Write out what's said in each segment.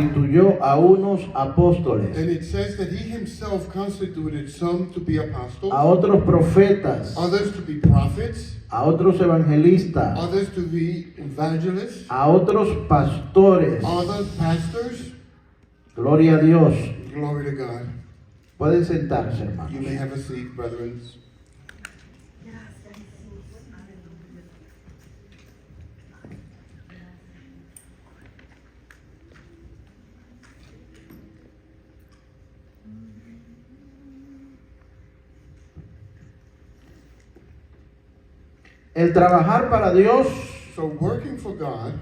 constituyó a unos apóstoles, And it says that he himself constituted some to be apostles, a otros profetas, others to be prophets, a otros evangelistas, others to be evangelists, a otros pastores. others pastors. Gloria a Dios. Glory to God. Pueden sentarse, You hermanos. may have a seat, brethren. El trabajar para Dios So working for God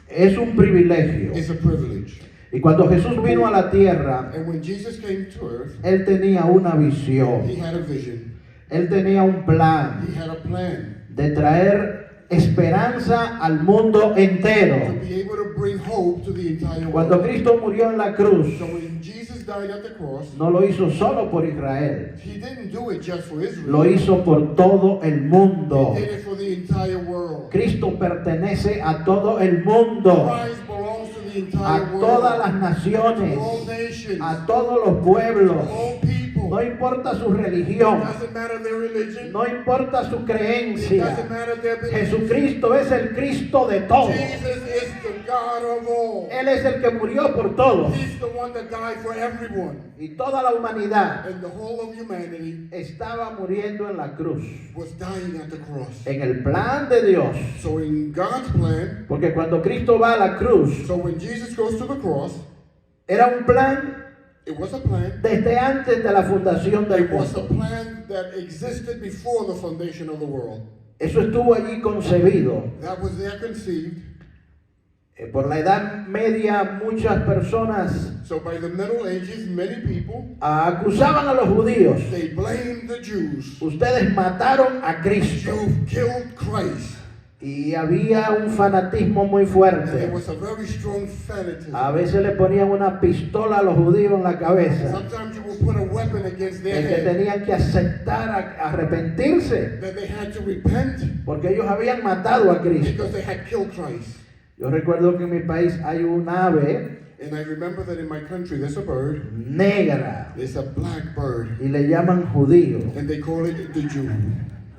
es un privilegio. is a privilege. Y cuando Jesús vino a la tierra, And when Jesus came to earth, Él tenía una visión. he had a vision. Él tenía un plan He had a plan de traer esperanza al mundo to entero. be able to bring hope to the entire Cuando world. Cristo murió en la cruz, So when Jesus died at the cross, no lo hizo solo por Israel, he didn't do it just for Israel. lo hizo por todo el mundo. He did it for the entire world. Cristo pertenece a todo el mundo, Christ belongs to the a entire world. todas las naciones, To all nations, a todos los pueblos. to all people. No importa su It religión, doesn't matter their religion. no importa su It creencia. doesn't matter their belief. Jesucristo es el Cristo de todos. Jesus is the God of all. Él es el que murió por todos. He's the one that died for everyone. Y toda la humanidad And the whole of humanity estaba muriendo en la cruz. was dying at the cross. En el plan de Dios. So in God's plan, Porque cuando Cristo va a la cruz, so when Jesus goes to the cross, era un plan it was a plan. desde antes de la fundación del It was a mundo. plan that existed before the foundation of the world. Eso estuvo allí concebido. That was there conceived. Por la Edad Media muchas personas So by the Middle Ages, many people, acusaban a los judíos. they blamed the Jews. Ustedes mataron a Cristo. You killed Christ. Y había un fanatismo muy And there fuerte. was a very strong fanatism. A veces le ponían una pistola a los judíos en la cabeza. Sometimes you will put a weapon against their El que head. tenían que aceptar, arrepentirse, That they had to repent porque ellos habían matado a Cristo. because they had killed Christ. Yo recuerdo que en mi país hay un ave And I remember that in my country there's a bird. negra There's a black bird. y le llaman judío. And they call it the Jew.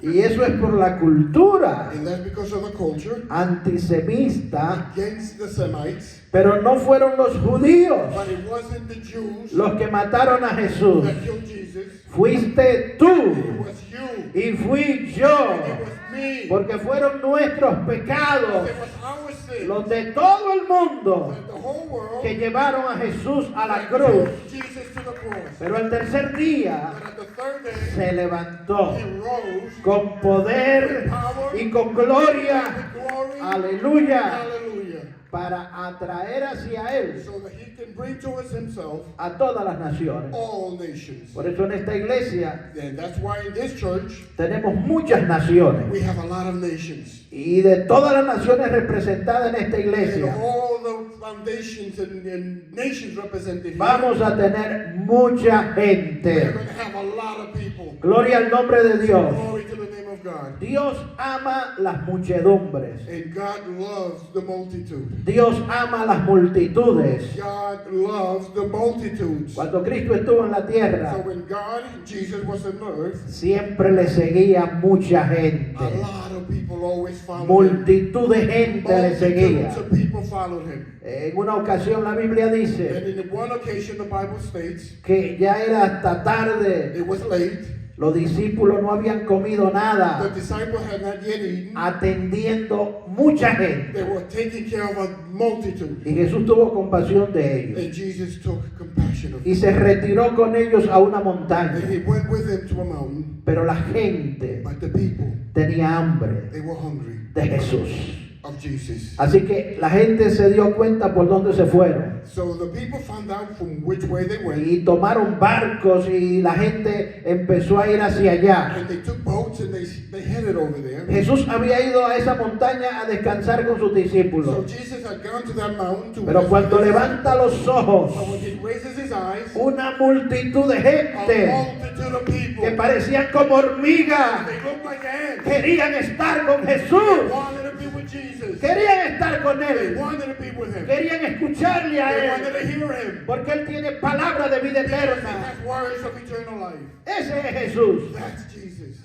Y eso es por la cultura And that's because of the culture antisemita, against the Semites. pero no fueron los judíos But it wasn't the Jews los que mataron a Jesús. that killed Jesus. Fuiste tú It was you. y fui yo, And it was me. porque fueron nuestros pecados, It was our sin. los de todo el mundo, That the whole world que llevaron a Jesús a la that cruz. killed Jesus to the cross. Pero el tercer día But at the third day, se levantó he rose con poder y con gloria, with glory. aleluya, Hallelujah. para atraer hacia Él So that he can bring towards himself a todas las naciones. all nations. Por eso en esta iglesia And that's why in this church, tenemos muchas naciones. we have a lot of nations. Y de todas las naciones representadas en esta And iglesia, all the foundations and nations represented here. vamos a tener mucha We're gente. going to have a lot of people. Gloria al nombre de Dios. Glory to the name of God. Dios ama las muchedumbres. And God loves the multitude. Dios ama las multitudes. God loves the multitudes. Cuando Cristo estuvo en la So tierra, when God, Jesus was on earth, siempre le seguía mucha gente. a lot of people always followed him. Multitud de gente le seguía. Multitudes of people followed him. En una ocasión la Biblia And dice in one occasion, the Bible states, que ya era hasta tarde. it was late. Los discípulos no habían comido The nada, disciples had not yet eaten. atendiendo mucha gente. They were taking care of a multitude. Y Jesús tuvo compasión de ellos. And Jesus took compassion of Y them. se retiró con ellos a una And montaña. he went with them to a mountain. Pero la gente But the people, tenía hambre they were hungry de Jesús. of Jesus. Así que la gente se dio cuenta por dónde se fueron. So the people found out from which way they went. Y tomaron barcos y la gente empezó a ir hacia allá. And they took boats and they headed over there. Jesús había ido a esa montaña a descansar con sus So discípulos. Jesus had gone to that mountain to Pero rest cuando with his- levanta los ojos, But when he raises his eyes, una multitud de a gente multitude of people, que parecían como hormigas they looked like ants, querían estar con Jesús, wanted to be with Jesus. querían estar con They él. wanted to be with him. Querían escucharle a They él. wanted to hear him. Porque él tiene palabra de vida Because he eterna. has words of eternal life. Ese es Jesús. That's Jesus.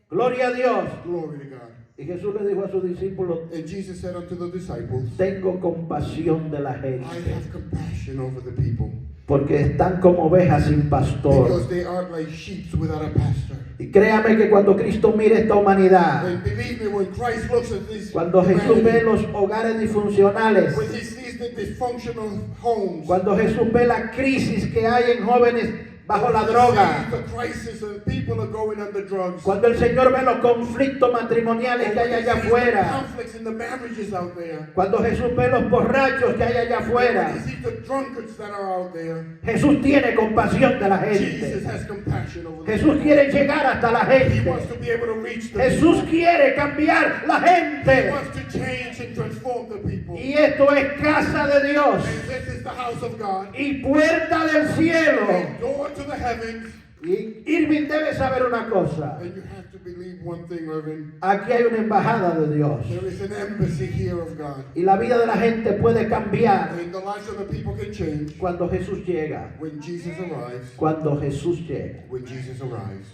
Gloria a Dios. Glory to God. Y Jesús le dijo a sus discípulos, And Jesus said unto the disciples, tengo compasión de la I gente, have compassion over the people, porque están como ovejas sin pastor. because they are like sheep without a pastor. Y créame que cuando Cristo mire esta humanidad, And believe me, when Christ looks at this cuando Jesús ve humanity, los hogares disfuncionales, when he sees the dysfunctional homes, cuando Jesús ve la crisis que hay en jóvenes bajo la when he droga, sees the crisis and people are going under drugs, cuando el Señor ve los conflictos matrimoniales que hay when he allá sees the afuera, conflicts in the marriages out there, cuando Jesús ve los borrachos que hay allá afuera, when he sees the drunkards that are out there, Jesús tiene compasión de la Jesus gente. has compassion over them. Jesús quiere llegar hasta la He gente. wants to be able to reach the Jesús people. quiere cambiar la He gente. wants to change and transform the people. Y esto es casa de Dios And this is the house of God. y puerta del cielo. And door to the heavens. Y Irving debe saber una cosa. And you have to believe one thing, Irvin. Aquí hay una embajada de Dios. There is an embassy here of God. Y la vida de la gente puede cambiar And the lives of the people can change cuando Jesús llega. when Jesus arrives. Cuando Jesús llega. When Jesus arrives.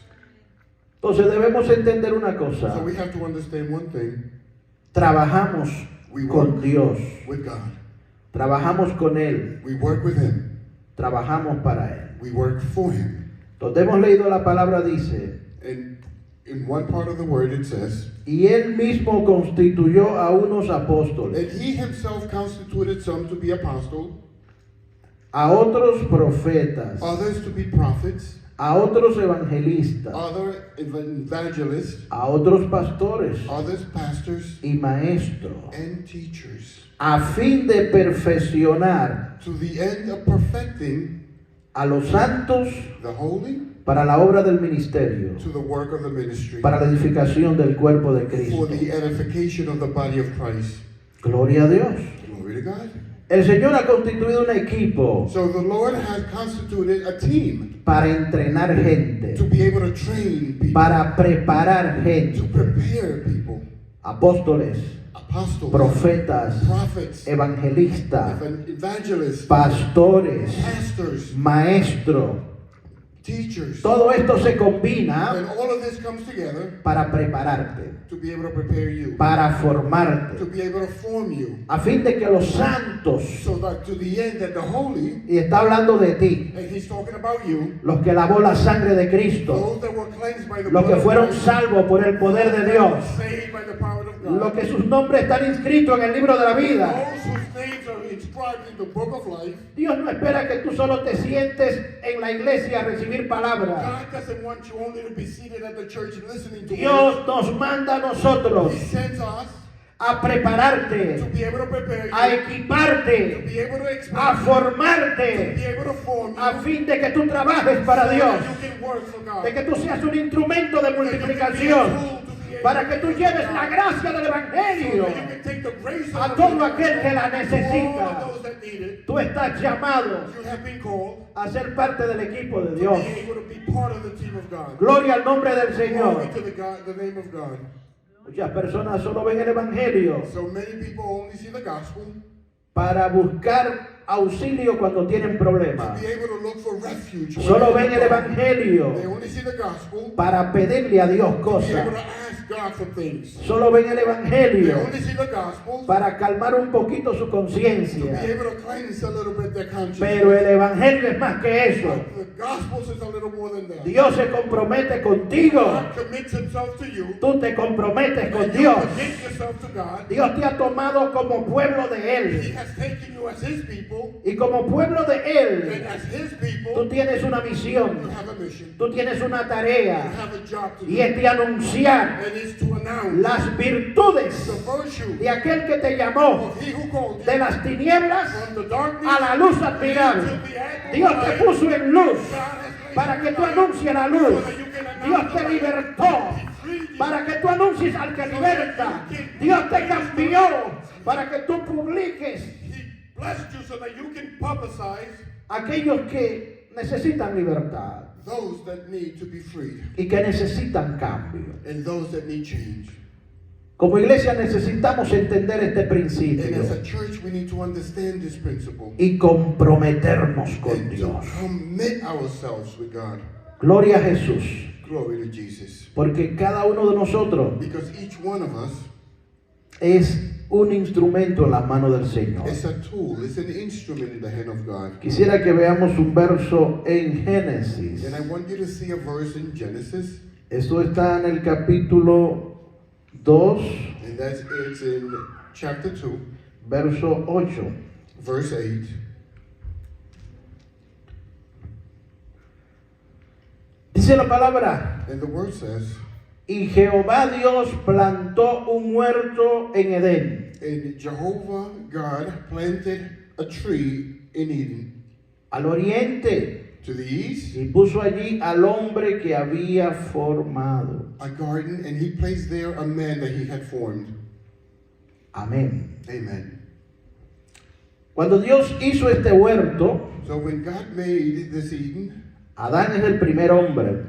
Entonces debemos entender una So cosa. we have to understand one thing. Trabajamos We con work Dios. with God. Trabajamos con Él. We work with Him. Trabajamos para Él. We work for Him. Donde hemos leído la palabra dice, And in one part of the word it says, y Él mismo constituyó a unos apóstoles, and He Himself constituted some to be apostles, a otros profetas, others to be prophets, a otros evangelistas, other evangelists, a otros pastores others pastors, y maestros, and teachers, a fin de perfeccionar to the end of perfecting a los santos the holy para la obra del ministerio, to the work of the ministry, para la edificación del cuerpo de for Cristo. the edification of the body of Christ. Gloria a Dios. Glory to God. El Señor ha constituido un equipo So the Lord has constituted a team para entrenar gente, to be able to train people, para preparar to gente, prepare people, apóstoles, apostles, profetas, prophets, evangelistas, evangelists, pastores, pastors, maestros. teachers. Todo esto se combina And all of this comes together para prepararte, to be able to prepare you, para to formarte, be able to form you, a fin de que los santos, so that to the end that the holy, y está hablando de ti, and he's talking about you, los que lavó la sangre de Cristo, those that were cleansed by the los que blood of fueron Christ, salvos por el poder de Dios, saved by the power of God, los que sus nombres están inscritos en el libro de la vida. those whose names are inscribed in the book of life. Dios no espera que tú solo te sientes en la iglesia a recibir palabra. God doesn't want you only to be seated at the church and listening to Dios nos manda a nosotros He sends us a prepararte, to be able to prepare you, a to equiparte, be able to a expand you, to be formarte, able to form you, a fin de que tú trabajes para so Dios, that you can work for God, de que tú seas un instrumento de that you can be a multiplicación, tool to be able para to que tú work for lleves God, la gracia del so Evangelio that you can take the grace a of todo the aquel que la to all necesita. of those that need it. Tú estás llamado You have been called a ser parte del equipo de to Dios. be able to be part of the team of God. Gloria al nombre del Señor. Glory to the name of God. Muchas personas solo ven el Evangelio So many people only see the gospel para buscar auxilio cuando tienen to problemas. be able to look for refuge. Solo ven el Evangelio They only see the gospel para pedirle a Dios to be able cosas. to ask God for things. Solo ven el They Evangelio only see the gospel para calmar un poquito su to be conciencia. able to cleanse a little bit their conscience. Pero el Evangelio es más que eso. But the gospel is a little more than that. Dios se compromete contigo. God commits himself to you. Tú te comprometes con And you Dios. commit yourself to God. Dios te ha tomado como pueblo de He Él. has taken you as his people. Y como pueblo de And Él, as his people, tú tienes una you misión. have a mission. Tú tienes una You tarea. have a job to do. Y es de anunciar And it's to announce las virtudes the virtue de aquel que te llamó of he who called de you las tinieblas from the darkness a la luz admirable. into the admirable Dios te light. puso en luz God has placed para you que in tú light anuncies la luz. so that you can announce Dios the te light. libertó He freed you. para que tú anuncies al que liberta. Dios te cambió para que tú publiques He blessed you so that you can publicize aquellos que necesitan libertad those that need to be freed y que necesitan cambio. and those that need change. Como iglesia necesitamos entender este And principio as a church, we need to understand this principle y comprometernos con and to Dios. commit ourselves with God. Gloria a Jesús. Glory to Jesus. Porque cada uno de nosotros Because each one of us es un instrumento en las manos del Señor. is a tool, it's an instrument in the hand of God. Quisiera que veamos un verso en Génesis. And I want you to see a verse in Genesis, Esto está en el capítulo 2, and it's in chapter 2, verso 8. verse 8. Dice la palabra, And the word says, y Jehová Dios plantó un huerto en Edén, and Jehovah God planted a tree in Eden al oriente, to the east, y puso allí al hombre que había formado. a garden, and he placed there a man that he had formed. Amén. Amen. Cuando Dios hizo este huerto, So when God made this Eden, Adán es el primer hombre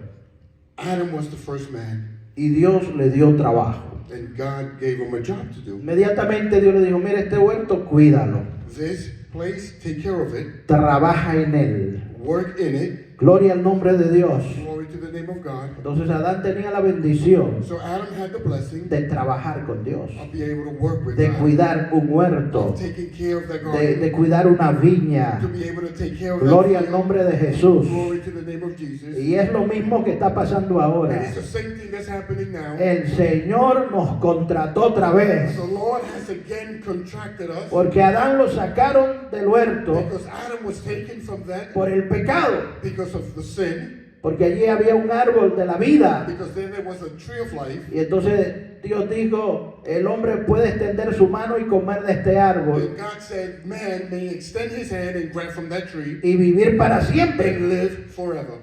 Adam was the first man, y Dios le dio trabajo. and God gave him a job to do. Inmediatamente Dios le dijo, mira este huerto, cuídalo, This place, take care of it, trabaja en él. work in it, Gloria al nombre de Dios. glory to the name of God. Entonces Adán tenía la bendición So Adam had the blessing de trabajar con Dios, of being able to work with de God, cuidar un huerto, of taking care of the de garden, cuidar una viña. to be able to take care of Gloria that al field. nombre de Jesús. Glory to the name of Jesus. Y es lo mismo que está pasando ahora. And it's the same thing that's happening now. El Señor nos contrató otra vez, The Lord has again contracted us porque a Adán lo sacaron del huerto because Adam was taken from that por el pecado, because of the sin, porque allí había un árbol de la vida. because then there was a tree of life. Y entonces Dios dijo, el hombre puede extender su mano y comer de este árbol And God said, man may extend his hand and grab from that tree y vivir para siempre. and live forever.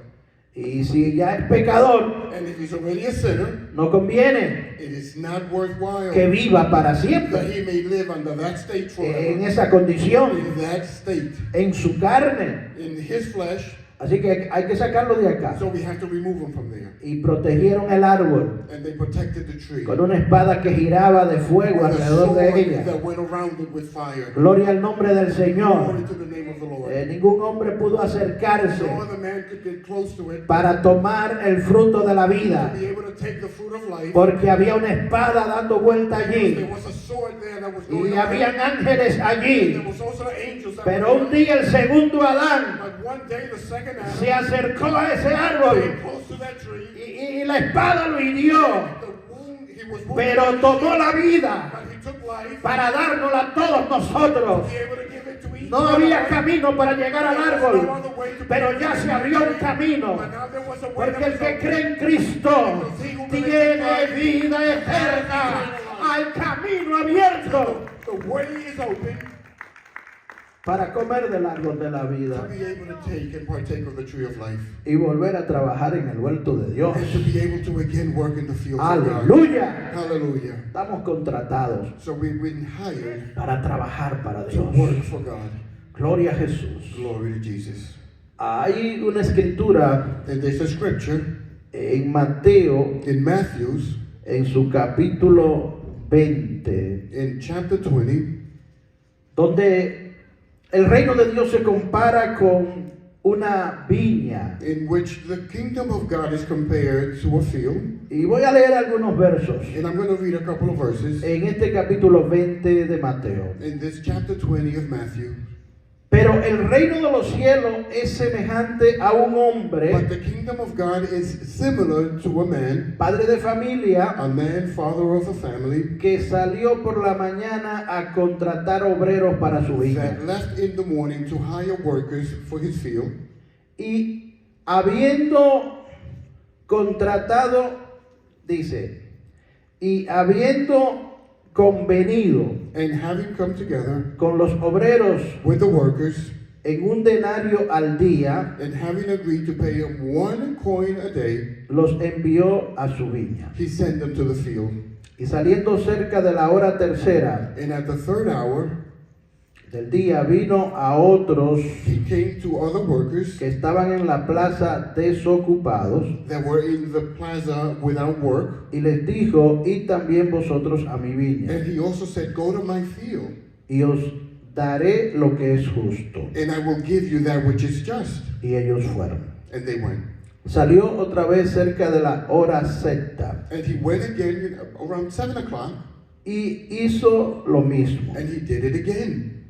Y si ya es pecador, And if he's already a sinner, no conviene it is not worthwhile que viva para that siempre he may live under that state en forever. esa condición, In that state, en su carne. in his flesh. Así que hay que sacarlo de acá. So we have to remove him from there. Y protegieron el árbol And they protected the tree con una espada que giraba de fuego with a alrededor de sword ella. that went around it with fire. Gloria al nombre del Señor. Glory to the name of the Lord. Ningún hombre pudo acercarse No other man could get close to it para tomar el fruto de la to vida, be able to take the fruit of life. porque había una espada dando vuelta There allí was a sword there that was going y around. habían ángeles There allí. was also angels that Pero were un día el segundo Adán But one day the second se Adam acercó a ese came árbol close to that tree. y la espada lo hirió, He was wounded, pero tomó la vida but he took life para dárnosla a todos nosotros. to be able to give it to each No one había of us. camino para llegar al There was no árbol, other way to pero get ya to se it. abrió un camino, But now there was a way porque that el was que open. cree en Cristo tiene vida eterna. Hay camino abierto The way is open para comer del árbol de la to vida be able to take and partake of the tree of life. y volver a trabajar en el huerto de Dios. And to be able to again work in the fields of God. Aleluya. Hallelujah. Estamos contratados So we've been hired para trabajar para to Dios. work for God. Gloria a Jesús. Glory to Jesus. Hay una escritura And there's a scripture en Mateo, in Matthew's, en su capítulo 20, in chapter 20, donde el reino de Dios se compara con una viña. in which the kingdom of God is compared to a field. Y voy a leer algunos versos And I'm going to read a couple of verses en este capítulo 20 de Mateo. in this chapter 20 of Matthew. Pero el reino de los cielos es semejante a un But hombre, the kingdom of God is similar to a man, padre de familia, father of a family, que salió por la mañana a contratar obreros para su viña. that left in the morning to hire workers for his field. Y habiendo contratado, dice, y habiendo convenido And having come together con los obreros with the workers, en un denario al día, and having agreed to pay them 1 coin a day, los envió a su viña. he sent them to the field. Y saliendo cerca de la hora tercera, And at the third hour, del día vino a otros he came to other workers que estaban en la plaza desocupados that were in the plaza without work, y les dijo, id también vosotros a mi viña and he also said, go to my field, y os daré lo que es justo. and I will give you that which is just. Y ellos fueron. And they went. Salió otra vez cerca de la hora sexta And he went again around 7 o'clock, y hizo lo mismo. and he did it again.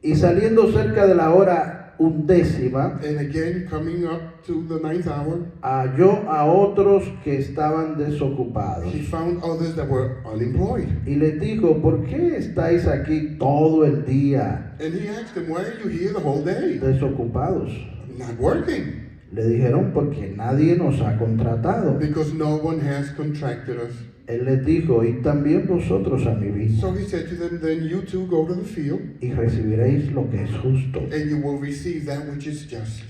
Y saliendo cerca de la hora 11ª, And again, coming up to the 9th hour, halló a otros que estaban desocupados. he found others that were unemployed. Y les dijo, ¿por qué estáis aquí todo el día And he asked them, why are you here the whole day? desocupados? Not working. Le dijeron, porque nadie nos ha contratado. Because no one has contracted us. Él les dijo, y también vosotros a mi viña, So he said to them, then you too go to the field, y recibiréis lo que es justo. and you will receive that which is just.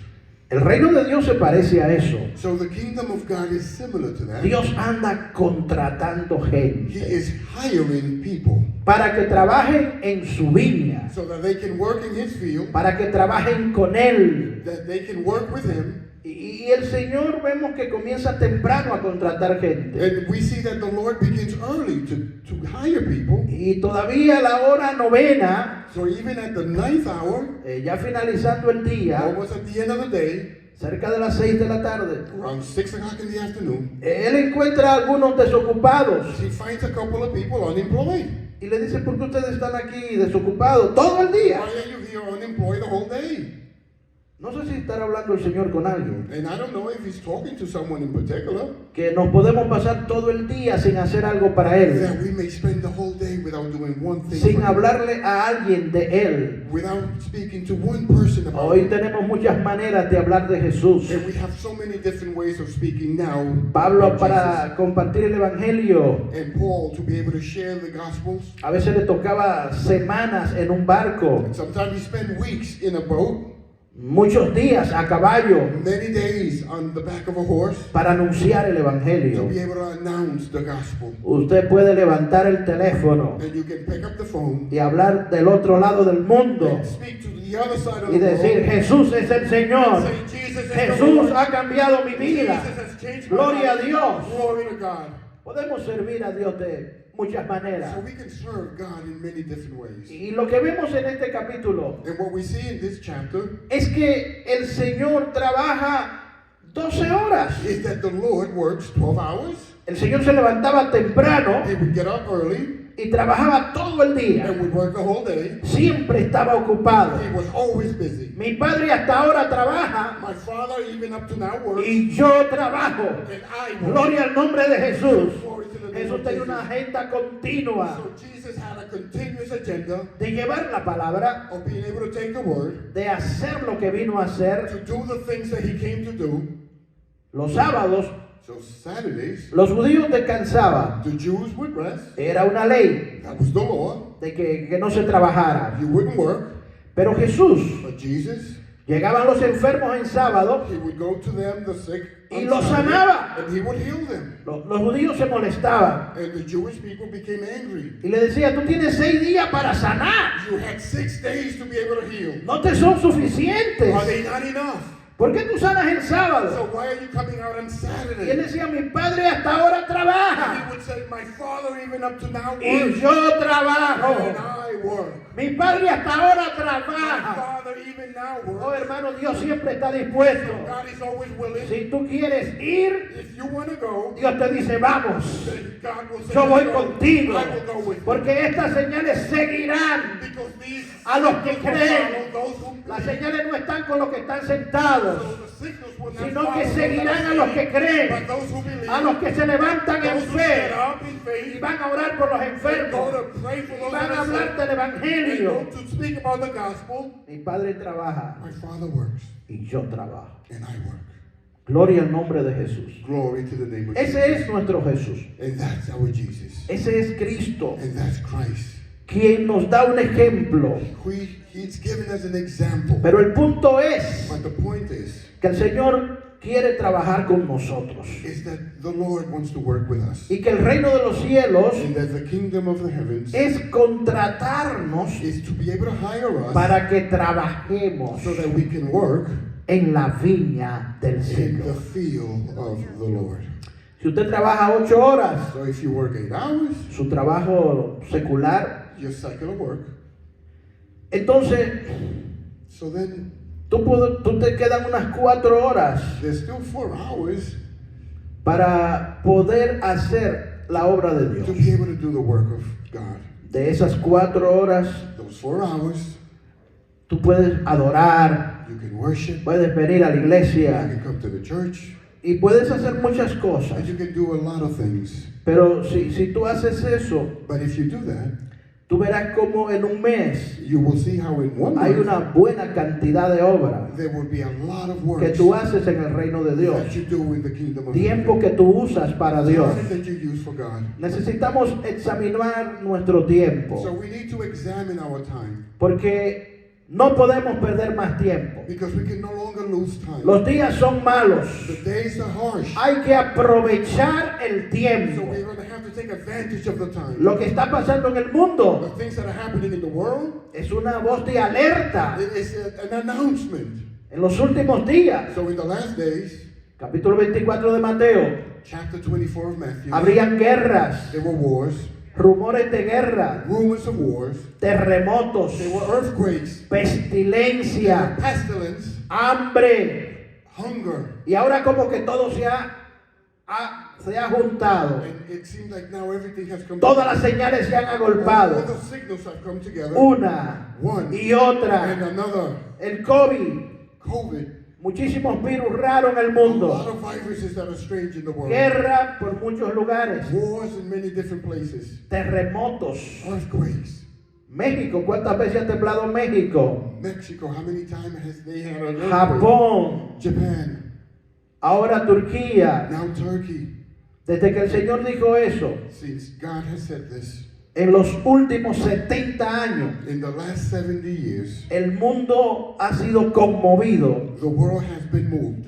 El reino de Dios se parece a eso. So the kingdom of God is similar to that. Dios anda contratando He gente is hiring people para que trabajen en su viña, so that they can work in his field, para que trabajen con Él. that they can work with him. Y el Señor vemos que comienza temprano a contratar gente. And we see that the Lord begins early to hire people. Y todavía a la hora 9ª, So even at the 9th hour, ya finalizando el día, almost at the end of the day, cerca de las 6 de la tarde, around 6 o'clock in the afternoon, Él encuentra a algunos desocupados he finds a couple of people unemployed. y le dice, ¿por qué ustedes están aquí desocupados todo el día? Why are you here unemployed the whole day? No sé si estará hablando el Señor con alguien. And I don't know if he's talking to someone in particular, Que nos podemos pasar todo el día sin hacer algo para that Él, we may spend the whole day without doing one thing, sin for him, hablarle a alguien de Él. without speaking to one person about Hoy him. tenemos muchas maneras de hablar de Jesús. And we have so many different ways of speaking now. Pablo about para compartir el Evangelio, Jesus. And Paul to be able to share the Gospels. a veces le tocaba semanas en un barco, And sometimes he spent weeks in a boat, muchos días a caballo, many days on the back of a horse, para anunciar el to Evangelio. be able to announce the Gospel. Usted puede levantar el teléfono And you can pick up the phone y hablar del otro lado del mundo and speak to the other side of y the decir, world. Jesús es el Señor. Say, Jesus is the Jesús Lord. ha cambiado mi vida. Jesus has changed my Gloria a life. Dios. Glory to God. Podemos servir a Dios de muchas maneras. So we can serve God in many different ways. Y lo que vemos en este capítulo And what we see in this chapter es que el Señor trabaja 12 horas. is that the Lord works 12 hours. El Señor se levantaba temprano He would get up early y trabajaba todo el día. and would work the whole day. Siempre estaba ocupado. He was always busy. Mi padre hasta ahora trabaja My father, even up to now, works. y yo trabajo. And I work. Gloria al nombre de Jesús. Glory to the name Jesús of tenía Jesus. una agenda continua So Jesus had a continuous agenda de llevar la palabra, of being able to take the word, de hacer lo que vino a hacer. to do the things that he came to do. Los sábados, So Saturdays, los judíos descansaban. the Jews would rest. Era una ley That was the law. de que no se trabajara. You wouldn't work. Pero Jesús, But Jesus, llegaban los enfermos en sábado he would go to them, the sick, y on los Saturday, sanaba. and he would heal them. Los judíos se molestaban And the Jewish people became angry. y le decía, tú tienes 6 días para sanar. You had 6 days to be able to heal. No te son suficientes. Are they not enough? ¿Por qué tú sanas en So sábado? why are you coming out on Y él Saturday? decía, mi padre hasta ahora And trabaja he would say, my father even up to now y works. yo And trabajo. I work. Mi padre hasta ahora My trabaja. father even now Oh, works. hermano, Dios siempre está dispuesto. God is always willing. Si tú quieres ir, If you want to go, Dios te dice, vamos. then God will say, Yo voy "Go." contigo. I will go with you. Porque estas señales seguirán Because these a los que signals will creen. follow those who Las believe. señales no están con los que están sentados, So the signals will not sino follow que those seguirán that a are los que saved, creen, but those who believe, a los que se levantan en those who fe get up in y faith, van a orar por los and go enfermos to pray for y those van that a are hablar sick, del and Evangelio. go to speak about the gospel. Mi padre trabaja My father works, y yo trabajo. and I work. Gloria al nombre de Jesús. Glory to the name of Ese Jesus. es nuestro Jesús. And that's our Jesus. Ese es Cristo, And that's Christ. quien nos da un ejemplo. He's given us an example. Pero el punto es But the point is que el Señor quiere trabajar con nosotros. is that the Lord wants to work with us. Y que el reino de los cielos And that the kingdom of the heavens es contratarnos is to be able to hire us para que trabajemos so that we can work en la viña del in the Señor. field of the Lord. Si usted trabaja 8 horas, So if you work 8 hours, su trabajo secular, your secular work, entonces so then tú te quedan unas 4 horas there's still 4 hours para poder hacer la obra de to Dios. be able to do the work of God. De esas 4 horas, Those 4 hours, tú puedes adorar, you can worship, puedes venir a la you iglesia can come to the church, y puedes hacer muchas cosas. and you can do a lot of things. Pero si tú haces eso, But if you do that, tú verás como en un mes you will see how in one hay month una buena cantidad de obra there will be a lot of que work tú haces en el reino de Dios. that you do in the kingdom of Tiempo heaven. que tú usas para Dios. Time that you use for God. Necesitamos examinar nuestro tiempo, So we need to examine our time porque no podemos perder más tiempo. because we can no longer lose time. Los días son malos. The days are harsh. Hay que aprovechar el So tiempo. we're going to have to take advantage of the time. Lo que está pasando en el The mundo things that are happening in the world, es una voz de alerta. it is an announcement. En los últimos días, So in the last days, capítulo 24 de Mateo, chapter 24 of Matthew, habrían guerras, there were wars, rumores de guerra, rumors of wars, terremotos, there were earthquakes, there pestilencia, were pestilence, hambre. hunger. Y ahora como que todo se ha juntado. And it seems like now everything has come Todas las together. señales se han All agolpado. the signals have come together. Una One y and otra. another. El COVID. COVID. Muchísimos virus raros en el A lot mundo. of viruses that are strange in the world. Guerra por muchos lugares. Wars in many different places. Terremotos. Earthquakes. México, ¿cuántas veces ha temblado México? Mexico, how many times has they had an earthquake? Japón. Japan. Ahora Turquía. Now Turkey. Desde que el Señor dijo eso, Since God has said this, en los últimos 70 años, in the last 70 years, el mundo ha sido conmovido the world has been moved.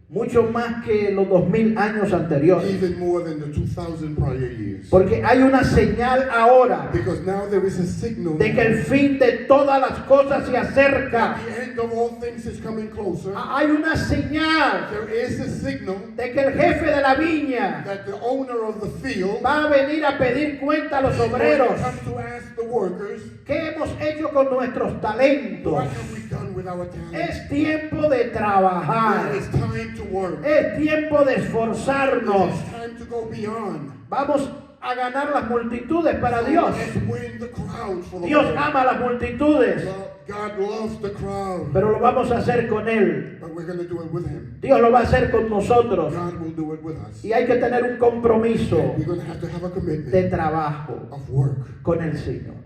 mucho más que los 2000 años anteriores. Even more than the 2,000 prior years. Porque hay una señal ahora Because now there is a signal de que el fin de todas las cosas se acerca. the end of all things is coming closer. Hay una señal There is a signal de que el jefe de la viña that the owner of the field va a venir a pedir cuenta a los is going to obreros. come to ask the workers, ¿Qué hemos hecho con nuestros talentos? what have we done with our talent? Es tiempo de trabajar. It is time to work. Es tiempo de It esforzarnos. is time to go beyond. Vamos a ganar las multitudes para Dios. Let's win the crowd for the Dios Lord. ama las multitudes, God loves the crowd, pero lo vamos a hacer con Él. but we're going to do it with Him. Dios lo va a hacer con nosotros. God will do it with us. Y hay que tener un compromiso We're going to have a de commitment trabajo of work con el Señor.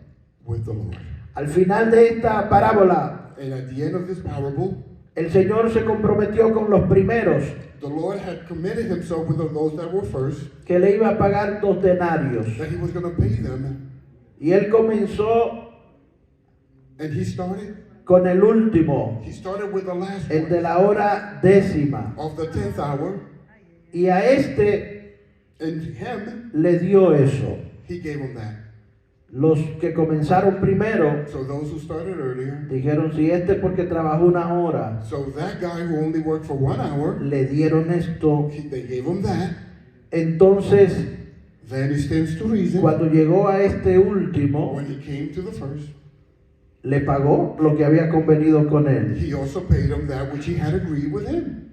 with the Lord. Al final de esta parábola, And at the end of this parable, el Señor se comprometió con los primeros the Lord had committed Himself with those that were first, que le iba a pagar 2 denarios. that He was going to pay them. Y Él comenzó And He started con el último, with the last el de one la hora décima. of the 10th hour, Y a este and Him, le dio eso. He gave him that. Los que comenzaron primero So those who started earlier, dijeron, si este porque trabajó 1 hora, so that guy who only worked for 1 hour, le dieron esto. they gave him that. Entonces, Then it stands to reason, cuando llegó a este último, when he came to the first, le pagó lo que había convenido con él. he also paid him that which he had agreed with him.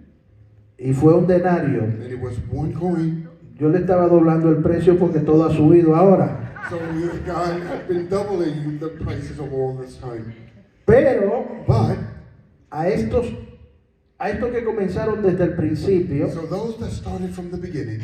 Y fue un denario. And it was 1 coin. Yo le estaba doblando el precio porque todo ha subido ahora. So God had been doubling the prices of all this time. Pero But, a estos que comenzaron desde el principio, so those that started from the beginning,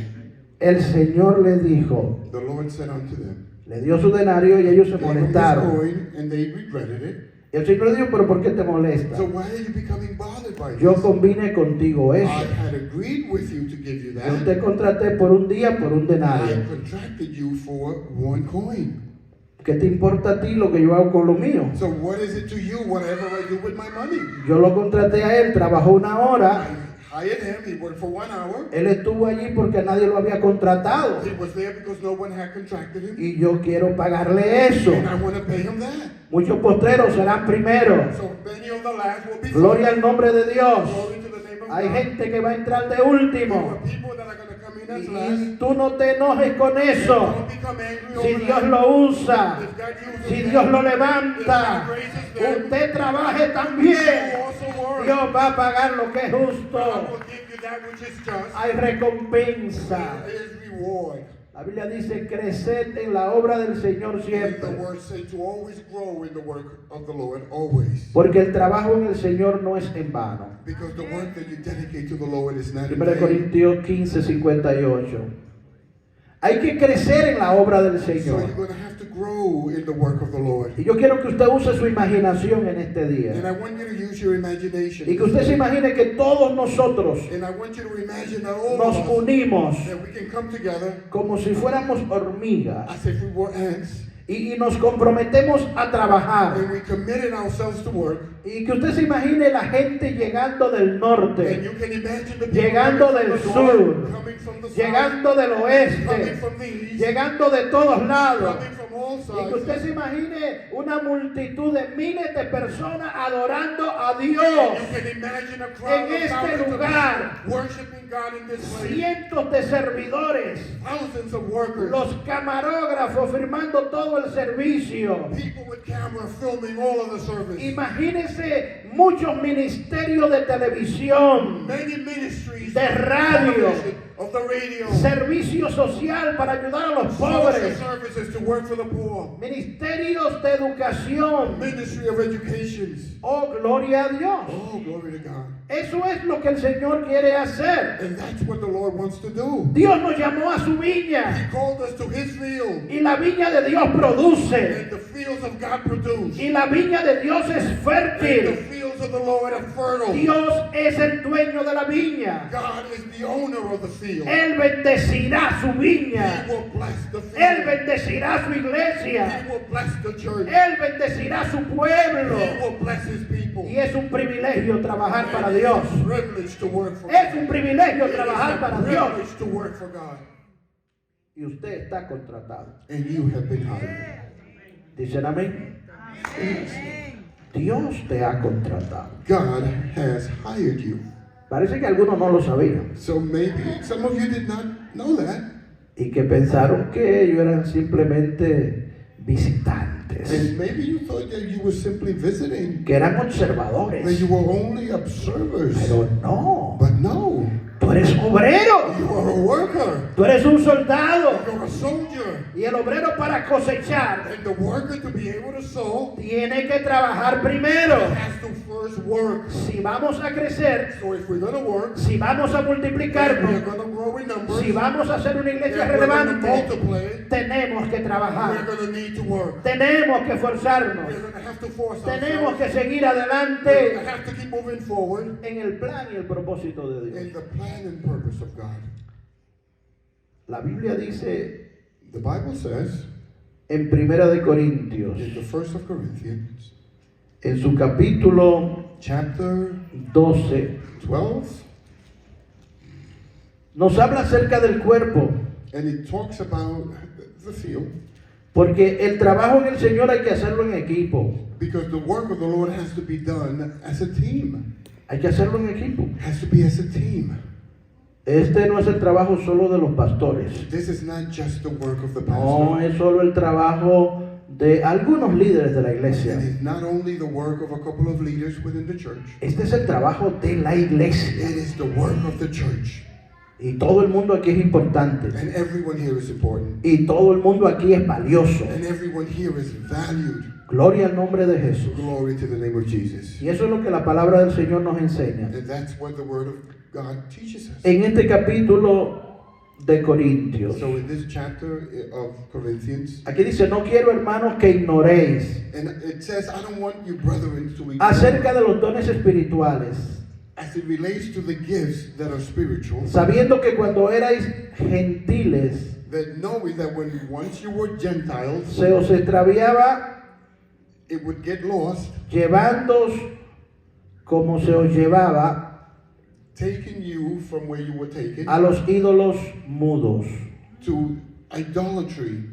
el Señor le dijo, the Lord said unto them, le dio su denario y ellos se gave them this molestaron. coin, and they regretted it. Y el Señor le dijo, pero ¿por qué te molesta? So why are you becoming bothered by Yo this? combine contigo I eso. had agreed with you to give you Yo that. te contraté por un día, por un I denario. contracted you for 1 coin. ¿Qué te importa a ti lo que yo hago con lo mío? So what is it to you, whatever I do with my money? Yo lo contraté a él, trabajó 1 hora, I hired him. He worked for 1 hour. Él estuvo allí porque nadie lo había contratado. He was there because no one had contracted him. Y yo quiero pagarle eso. And I want to pay him that. Muchos postreros serán primeros. So many of the last will be Gloria first. al nombre de Dios. Glory to the name of Hay God. gente que va a entrar de There último. are people that are going to come in as last. Y tú no te enojes con eso. Don't become angry Si over Dios that. lo usa, If God uses si them, Dios lo if levanta, God raises them, usted trabaje you también. also work. Dios va a pagar lo que es God justo. will give you that which is just. Hay recompensa. There is reward. La Biblia dice, creced en la obra del Señor And the siempre. word say to always grow in the work of the Lord, always. Porque el trabajo en el Señor no es en vano. Because the work that you dedicate to the Lord is not in 1 vain. Corintios 15:58. Hay que crecer en la obra del So Señor. you're going to have to grow in the work of the Lord. Y yo quiero que usted use su imaginación en este And día. I want you to use your imagination. Y que usted se imagine que todos nosotros And I want you to imagine that all nos of us, unimos that we can come together como si fuéramos hormigas as if we were ants. y nos comprometemos a trabajar. And we committed ourselves to work. Y que usted se imagine la gente llegando del And norte, you can imagine the people llegando coming del from the north, sur, coming from the south, llegando del coming oeste, from the east, llegando de todos lados. coming from all Y que usted sides. se imagine una multitud de miles de personas adorando a And Dios. you can imagine a crowd En of este thousands of lugar. people worshiping God in this place. Cientos de servidores, Thousands of workers. los camarógrafos firmando todo el servicio. People with camera filming all of the service. Imagínense muchos ministerios de televisión, Many ministries de radio, of the radio, servicio social para ayudar a los social pobres, services to work for the poor, ministerios de educación. ministry of education. Oh, gloria a Dios. Oh, glory to God. Eso es lo que el Señor quiere hacer. And that's what the Lord wants to do. Dios nos llamó a su viña He called us to His field, y la viña de Dios produce and the fields of God produce. y la viña de Dios es And the fértil. fields of the Lord are fertile. Dios es el dueño de la viña. God is the owner of the field. Él bendecirá su He viña. will bless the Él field. bendecirá su He iglesia. will bless the church. Él bendecirá su pueblo. He will bless His people. Y es un privilegio trabajar para And Dios. it's a privilege to work for Es God. un privilegio It is trabajar a para Dios. privilege to work for God. Y usted está contratado. And you have been hired. ¿Dicen amén? Dios te ha contratado. God has hired you. Parece que algunos no lo sabían So maybe some of you did not know that. y que pensaron que ellos eran simplemente visitantes, And maybe you thought that you were simply visiting, que eran that observadores. you were only observers. Pero no, But no, tú eres obrero, you are a worker. tú eres un soldado. You're a soldier. Y el obrero para cosechar And the worker, to be able to sow, tiene que trabajar primero. has to first work. Si vamos a crecer, So if we're going to work, si vamos a if we're multiplicarnos, going to grow in numbers, si vamos a hacer una if iglesia we're going to relevante, multiply, tenemos que we're trabajar, going to need to work. tenemos que esforzarnos, We're going to have to force tenemos ourselves. que seguir We're going adelante to have to keep moving forward en el plan y el propósito de Dios. in the plan and purpose of God. La Biblia dice The Bible says en Primera de Corintios, in the 1st of Corinthians, en su capítulo chapter 12, 12, nos habla acerca del cuerpo, and it talks about the field, porque el trabajo en el Señor hay que hacerlo en equipo, because the work of the Lord has to be done as a team. hay que hacerlo en equipo. Has to be as a team. Este no es el trabajo solo de los pastores, This is not just the work of the no pastor. es solo el trabajo de algunos líderes de la iglesia. It is not only the work of a couple of leaders within the church. Este es el trabajo de la iglesia. It is the work of the church. Y todo el mundo aquí es importante. And everyone here is important. Y todo el mundo aquí es valioso. And everyone here is valued. Gloria al nombre de Jesús. Glory to the name of Jesus. Y eso es lo que la palabra del Señor nos enseña. And that's what the word of God teaches us. En este capítulo de Corintios, So in this chapter of Corinthians, aquí dice, no quiero hermanos que ignoréis and it says, I don't want you brethren to ignore acerca de los dones espirituales, as it relates to the gifts that are spiritual, sabiendo que cuando erais gentiles, that knowing that when once you were Gentiles, se os extraviaba it would get lost, llevándoos como se os llevaba taken you from where you were taken a los ídolos mudos. to idolatry.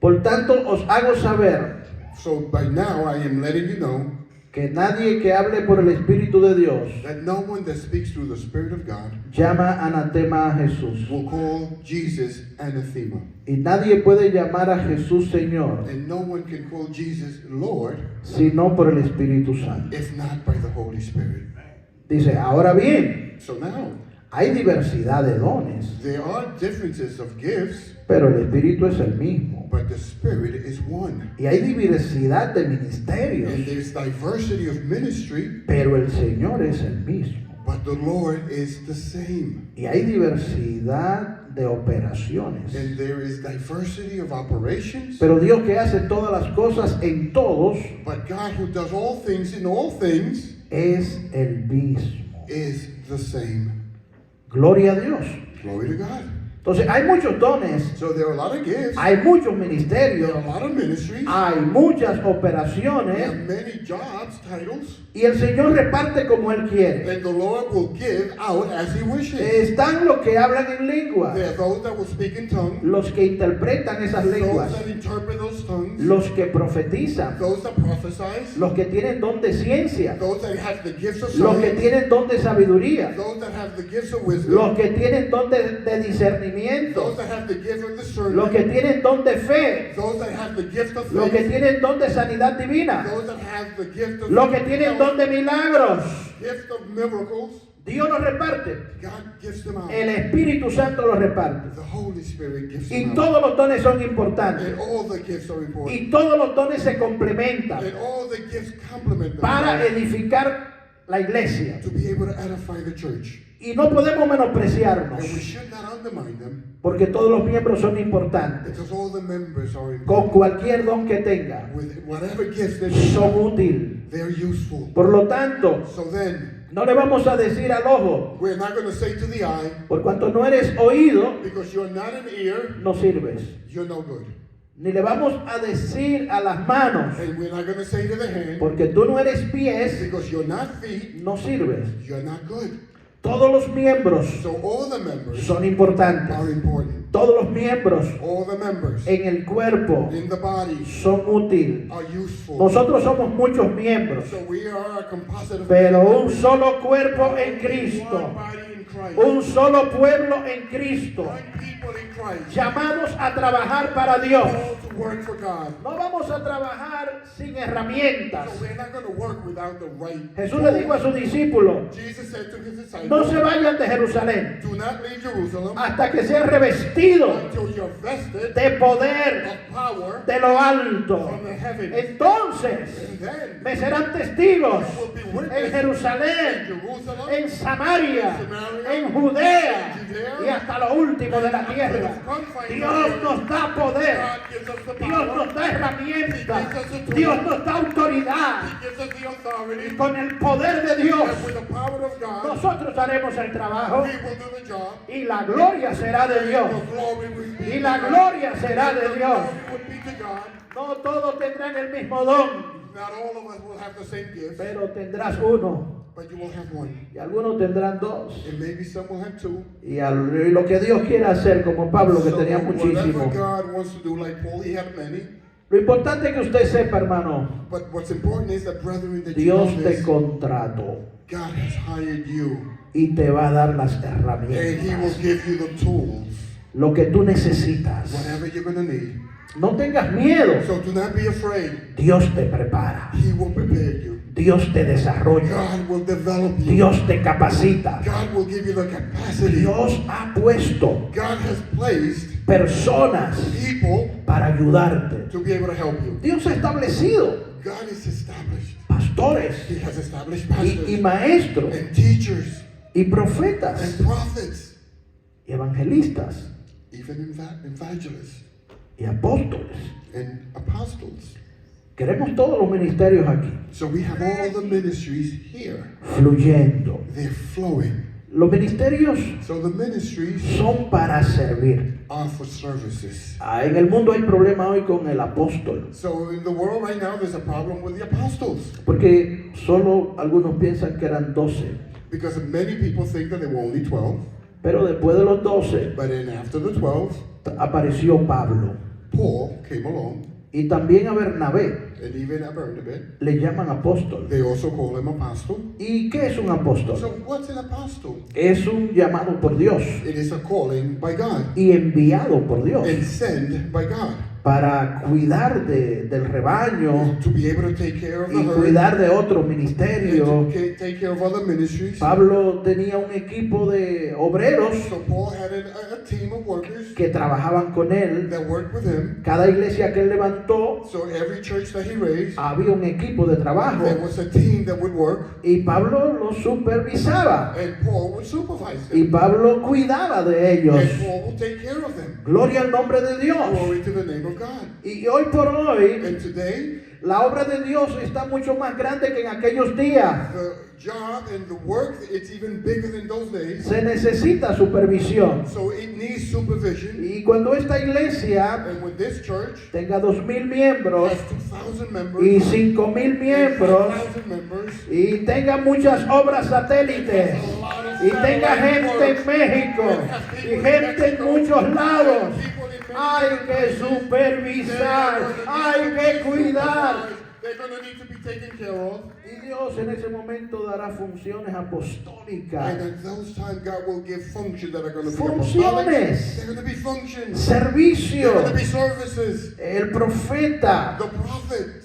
Por tanto, os hago saber So by now I am letting you know que nadie que hable por el Espíritu de Dios that no one that speaks through the Spirit of God llama anatema a Jesús. will call Jesus anathema. Y nadie puede llamar a Jesús Señor, And no one can call Jesus Lord sino por el Espíritu Santo. if not by the Holy Spirit. Dice, ahora bien, So now, hay diversidad de dones, there are differences of gifts, pero el Espíritu es el mismo. but the Spirit is one. Y hay diversidad de And ministerios, there's diversity of ministry, pero el Señor es el mismo. but the Lord is the same. Y hay diversidad de operaciones. And there is diversity of operations, Pero Dios que hace todas las cosas en todos but God who does all things in all things es el mismo. is the same. Gloria a Dios. Glory to God. Entonces hay muchos dones, So there are a lot of gifts, hay muchos there ministerios, are a lot of ministries, hay muchas there are operaciones many jobs, titles, y el Señor reparte como Él quiere. and the Lord will give out as He wishes. Están los que hablan en lengua, There are those that will speak in tongues, los que interpretan esas those lenguas, that interpret those tongues, los que profetizan, those that prophesy, los que tienen don de ciencia, those that have the gifts of los que science, tienen don de sabiduría, those that have the gifts of wisdom, los que tienen don de discernimiento, those that have the gift of los que discernment, tienen don de fe, those that have the gift of los que faith, tienen don de sanidad divina, those that have the gift of los que tienen don de milagros. gift of miracles. Dios los reparte. God gives them out. El Espíritu Santo los reparte. The Holy Spirit gives Y them out. todos los dones son importantes. And all the gifts are important. Y todos los dones se complementan And all the gifts complement para them edificar la iglesia. to be able to edify the church. Y no podemos menospreciarnos, And we should not undermine them porque todos los miembros son importantes. because all the members are Con important. cualquier don que tenga, With whatever gifts they son have, útiles. they're useful. Por lo tanto, So then, no le vamos a decir al ojo, we're not going to say to the eye, por cuanto no eres oído, because you're not an ear, no sirves. you're no good. Ni le vamos a decir a las manos, And we're not going to say to the hand, porque tú no eres pies, because you're not feet, no sirves. you're not good. Todos los miembros So all the members son importantes. are important. Todos los miembros All the members en el cuerpo in the body son útiles. are useful. Nosotros somos muchos miembros, So we are a composite of pero many un members. solo cuerpo en One Cristo. body in Christ. Un solo pueblo en Cristo. One people in Christ. Llamados a trabajar para Dios. All to work for God. No vamos a trabajar sin herramientas. So we're not going to work without the right. Jesús le dijo a sus discípulos, Jesus said to his disciples, no se vayan de Jerusalén do not leave Jerusalem hasta que sean revestidos until you're vested de poder of power de lo alto. from the heavens. Entonces And then me serán testigos you will be en witnesses in Jerusalén, Jerusalem, en Samaria, en Judea y hasta lo último de la tierra. Dios nos da poder, God gives us the Dios power. nos da herramientas, Dios nos da autoridad. He gives us the authority. Y con el poder de Dios And with the power of God, nosotros haremos el trabajo we will do the job. y la gloria será de Dios. The glory will be Y la gloria será de the Dios. glory would be to God. No todos tendrán el mismo don, Not all of us will have the same gift, pero tendrás uno. but you will have one. Y algunos tendrán dos. And maybe some will have two. Y lo que Dios quiera hacer, como Pablo, que So tenía whatever muchísimo. God wants to do, like Paul, he had many. Lo importante es que usted sepa, hermano, But what's important is that, brethren, that you Dios know te this. contrató God has hired you, y te va a dar las and He will herramientas. give you the tools, Lo que tú necesitas. whatever you're going to need. No tengas miedo. So do not be afraid. Dios te prepara. He will prepare you. Dios te desarrolla. God will develop you. Dios te capacita. God will give you the capacity. Dios ha puesto God has placed personas people para ayudarte. to be able to help you. Dios ha establecido God is established. pastores He has established y pastors maestros and teachers y profetas and prophets, y evangelistas even evangelists y apóstoles. and apostles. Queremos todos los ministerios aquí So we have all the ministries here. fluyendo. They're flowing. Los ministerios So the ministries son para servir. are for services. En el mundo hay problema hoy con el apóstol, So in the world right now, there's a problem with the apostles. porque solo algunos piensan que eran 12. Because many people think that there were only 12, pero después de los 12 but then after the 12, apareció Pablo. Paul came along, Y también a Bernabé and even at Barnabas, le llaman apóstol. they also call him apostle. ¿Y qué es un apóstol? So what's an apostle? Es un llamado por Dios It is a calling by God y enviado por Dios and sent by God para cuidar del rebaño to be able to take care of the y herd cuidar de otros and ministerios. to take care of other ministries. Pablo tenía un equipo de obreros So Paul had a team of workers que trabajaban con él. that worked with him. Cada iglesia que él levantó So every church that he raised, había un equipo de trabajo there was a team that would work, y Pablo los supervisaba and Paul would supervise y them. Pablo cuidaba de ellos. And Paul would take care of them. Gloria al nombre de Dios. Glory to the name of God. Y hoy por hoy And today, la obra de Dios está mucho más grande que en aquellos días. the job and the work, it's even bigger than those days. Se necesita supervisión. So it needs supervision. Y cuando esta iglesia And when this church tenga 2,000 miembros has 2,000 members, y 5,000 miembros 5,000 members, y tenga muchas obras satélites y tenga gente en México y gente en muchos lados, hay que supervisar, hay que cuidar. they're going to need to be taken care of. Y Dios en ese momento dará funciones apostólicas, And at those times, God will give functions that are going to be Funciones. apostolic. They're going to be functions. servicio. They're going to be services. El profeta The prophet,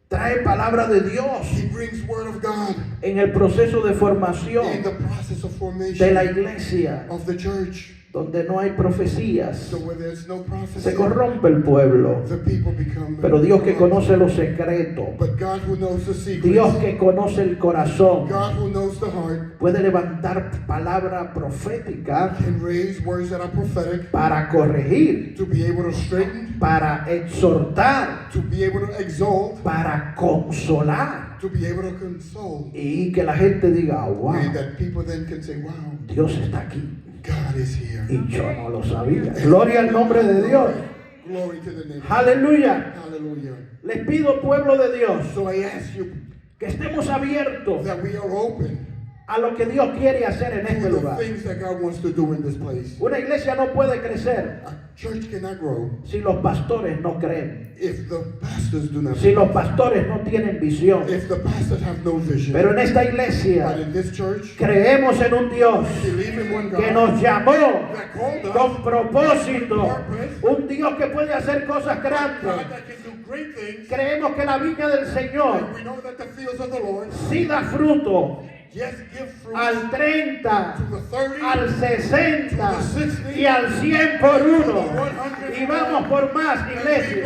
trae palabra de Dios he brings word of God en el proceso de in formación the process of de formation la iglesia, of the church. donde no hay profecías. So where there's no prophecy, Se corrompe el pueblo, the people become. pero Dios que conoce los secretos, But God who knows the secrets, Dios que conoce el corazón, God who knows the heart, puede levantar palabra profética can raise words that are prophetic para corregir, to be able to straighten, para exhortar, to be able to exalt, para consolar, to be able to console, y que la gente diga, wow, and that people then can say, wow, Dios está aquí God is here. y yo no lo sabía. Gloria al nombre de Dios. Glory to the name. Aleluya. Hallelujah. Les pido, pueblo de Dios, So I ask you que estemos abiertos that we are open a lo que Dios quiere hacer en este to the lugar. things that God wants to do in this place. Una iglesia no puede crecer A church cannot grow si los pastores no creen, if the pastors do not. si los pastores no tienen visión. If the pastors have no vision. Pero en esta But iglesia in this church, creemos en un Dios believe in one que God nos llamó that called us, con propósito, un Dios que puede hacer cosas God grandes. that can do great things. Creemos que la viña del Señor And we know that the fields of the Lord, sí da fruto yes, give fruit al 30, to the 30, al 60 y al 100 por uno. Y vamos por más, iglesia.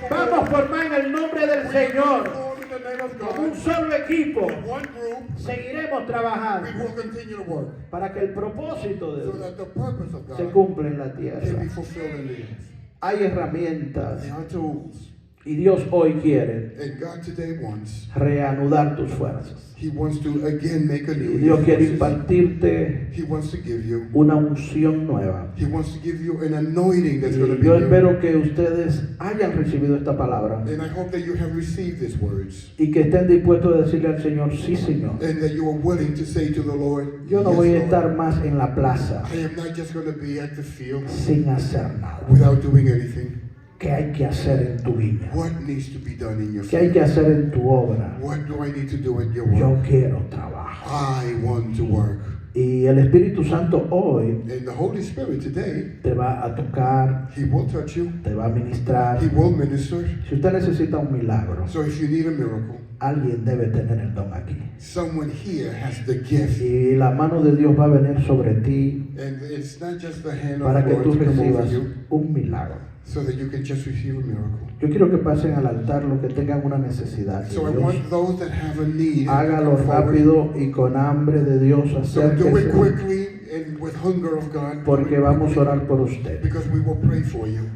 Vamos por más en el nombre del Señor. in the name of Con un God. solo equipo One group, seguiremos we trabajando will continue to work para que el propósito de so Dios that the purpose of se God cumpla en la can tierra. be fulfilled in the earth. Hay herramientas There are tools, y Dios hoy quiere and God today wants. reanudar tus fuerzas. He wants to again make a Y new. Dios quiere forces. impartirte He wants to give you. una unción nueva. He wants to give you an anointing that's going to Y be yo new. espero que ustedes hayan recibido esta palabra And I hope that you have received these words y que estén dispuestos a decirle al Señor, sí Señor, and that you are willing to say to the Lord, yo no "Yes, voy a Lord. estar más en la plaza I am not just going to be at the field sin hacer nada. without doing anything. ¿Qué hay que hacer en tu viña? What needs to be done in your ¿Qué hay que field? hacer en tu obra? What do I need to do in your Yo work? quiero trabajo. I want to work. Y el Espíritu Santo hoy And the Holy Spirit today, te va a tocar, He will touch you. te va a ministrar. He will minister. Si usted necesita un milagro, So if you need a miracle, alguien debe tener el don aquí. someone here has the gift. Y la mano de Dios va a venir sobre ti And it's not just the hand of para the que Lord tú to come over recibas you un milagro. so that you can just receive a miracle. Yo quiero que pasen al altar los que tengan una necesidad de So I Dios. want those that have a need to Hágalo come forward. rápido y con hambre de Dios. So do it Acérquese quickly and with hunger of God. porque Do it vamos a quickly, orar por usted. because we will pray for you.